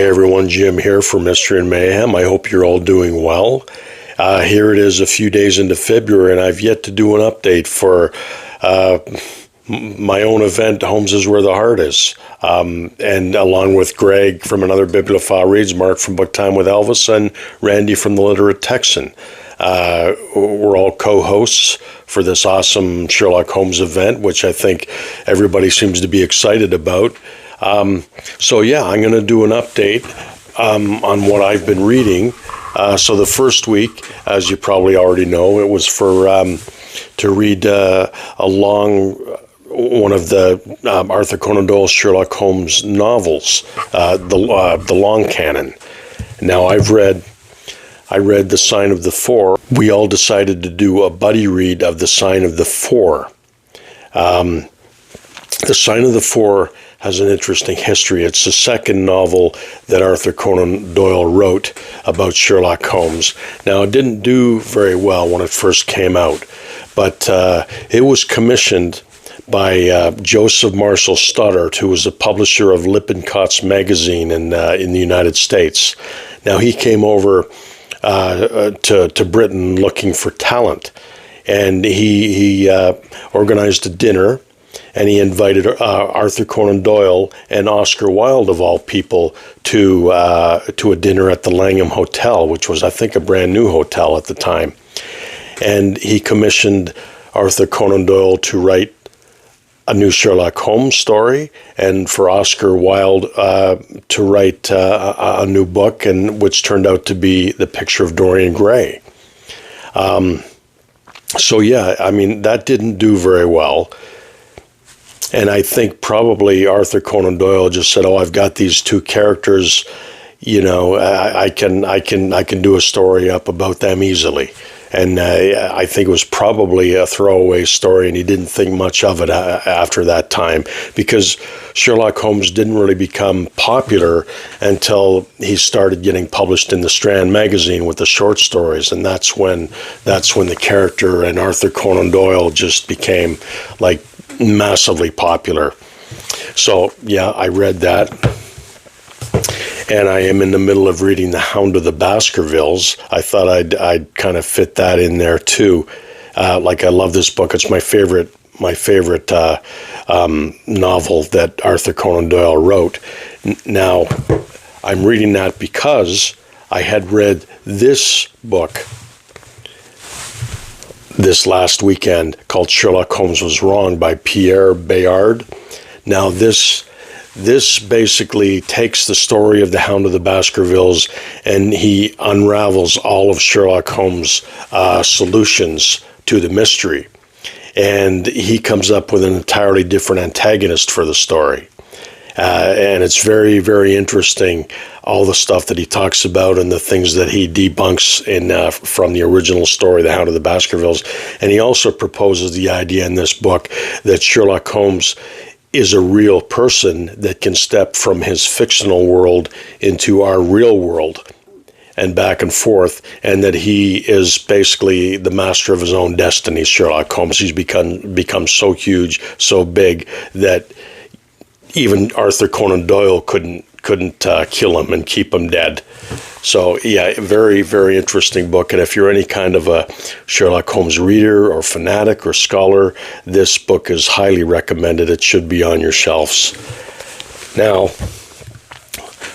Hi everyone, Jim here for Mystery and Mayhem. I hope you're all doing well. Here it is a few days into February, and I've yet to do an update for my own event, Holmes is Where the Heart Is. And along with Greg from Another Bibliophile Reads, Mark from Book Time with Elvis, and Randy from The Literate Texan. We're all co-hosts for this awesome Sherlock Holmes event, which I think everybody seems to be excited about. So yeah, I'm going to do an update on what I've been reading. So the first week, as you probably already know, it was for to read one of the Arthur Conan Doyle Sherlock Holmes novels, the long canon. Now I read The Sign of the Four. We all decided to do a buddy read of The Sign of the Four. The Sign of the Four has an interesting history. It's the second novel that Arthur Conan Doyle wrote about Sherlock Holmes. Now, it didn't do very well when it first came out, but it was commissioned by Joseph Marshall Stoddart, who was the publisher of Lippincott's magazine in the United States. Now, he came over to Britain looking for talent, and he organized a dinner. And he invited Arthur Conan Doyle and Oscar Wilde, of all people, to a dinner at the Langham Hotel, which was, I think, a brand new hotel at the time. And he commissioned Arthur Conan Doyle to write a new Sherlock Holmes story, and for Oscar Wilde to write a new book, and which turned out to be The Picture of Dorian Gray. So yeah, I mean, that didn't do very well. And I think probably Arthur Conan Doyle just said, "Oh, I've got these two characters, you know, I can do a story up about them easily." And I think it was probably a throwaway story, and he didn't think much of it after that time, because Sherlock Holmes didn't really become popular until he started getting published in the Strand magazine with the short stories, and that's when the character and Arthur Conan Doyle just became like massively popular. So yeah, I read that, and I am in the middle of reading The Hound of the Baskervilles. I thought I'd kind of fit that in there too. Like, I love this book. It's my favorite novel that Arthur Conan Doyle wrote. Now, I'm reading that because I had read this book this last weekend, called Sherlock Holmes Was Wrong by Pierre Bayard. Now this basically takes the story of the Hound of the Baskervilles, and he unravels all of Sherlock Holmes' solutions to the mystery. And he comes up with an entirely different antagonist for the story. And it's very, very interesting, all the stuff that he talks about and the things that he debunks from the original story, The Hound of the Baskervilles. And he also proposes the idea in this book that Sherlock Holmes is a real person that can step from his fictional world into our real world and back and forth, and that he is basically the master of his own destiny, Sherlock Holmes. He's become so huge, so big, that even Arthur Conan Doyle couldn't kill him and keep him dead. So yeah, very, very interesting book. And if you're any kind of a Sherlock Holmes reader or fanatic or scholar, this book is highly recommended. It should be on your shelves. Now,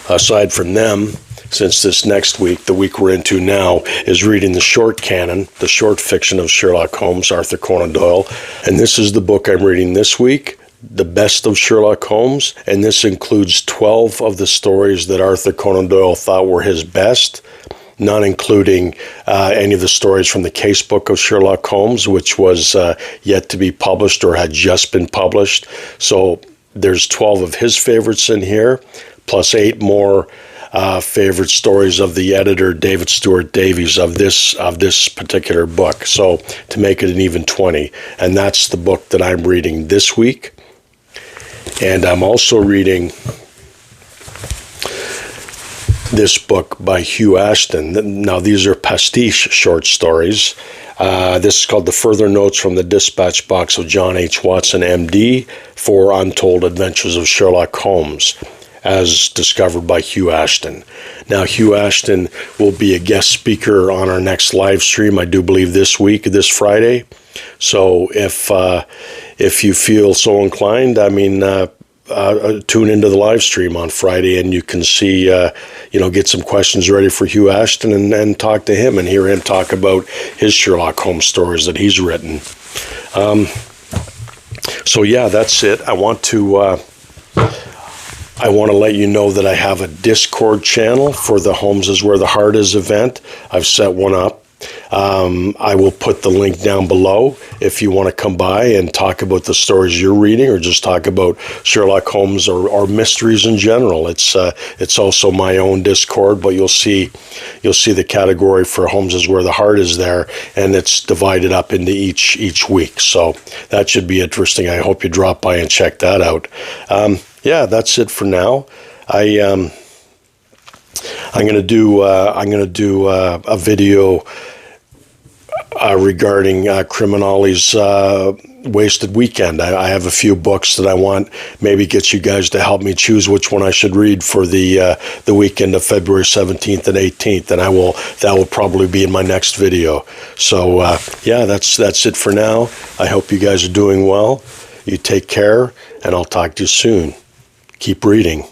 aside from them, since this next week, the week we're into now, is reading the short canon, the short fiction of Sherlock Holmes, Arthur Conan Doyle. And this is the book I'm reading this week, The Best of Sherlock Holmes, and this includes 12 of the stories that Arthur Conan Doyle thought were his best, not including any of the stories from the casebook of Sherlock Holmes, which was yet to be published or had just been published. So there's 12 of his favorites in here, plus 8 more favorite stories of the editor, David Stuart Davies, of this particular book. So to make it an even 20. And that's the book that I'm reading this week. And I'm also reading this book by Hugh Ashton. Now, these are pastiche short stories. This is called The Further Notes from the Dispatch Box of John H. Watson, M.D., for Untold Adventures of Sherlock Holmes. as discovered by Hugh Ashton. Now, Hugh Ashton will be a guest speaker on our next live stream, I do believe this Friday. So if you feel so inclined, tune into the live stream on Friday, and you can see, get some questions ready for Hugh Ashton and talk to him and hear him talk about his Sherlock Holmes stories that he's written. So yeah, that's it. I want to let you know that I have a Discord channel for the Holmes is Where the Heart Is event. I've set one up. I will put the link down below if you want to come by and talk about the stories you're reading, or just talk about Sherlock Holmes or mysteries in general. It's also my own Discord, but you'll see the category for Holmes is Where the Heart Is there, and it's divided up into each week. So that should be interesting. I hope you drop by and check that out. Yeah, that's it for now. I'm going to do a video regarding Criminali's Wasted Weekend. I have a few books that I want maybe get you guys to help me choose which one I should read for the weekend of February 17th and 18th, and that will probably be in my next video. So yeah, that's it for now. I hope you guys are doing well. You take care, and I'll talk to you soon. Keep reading.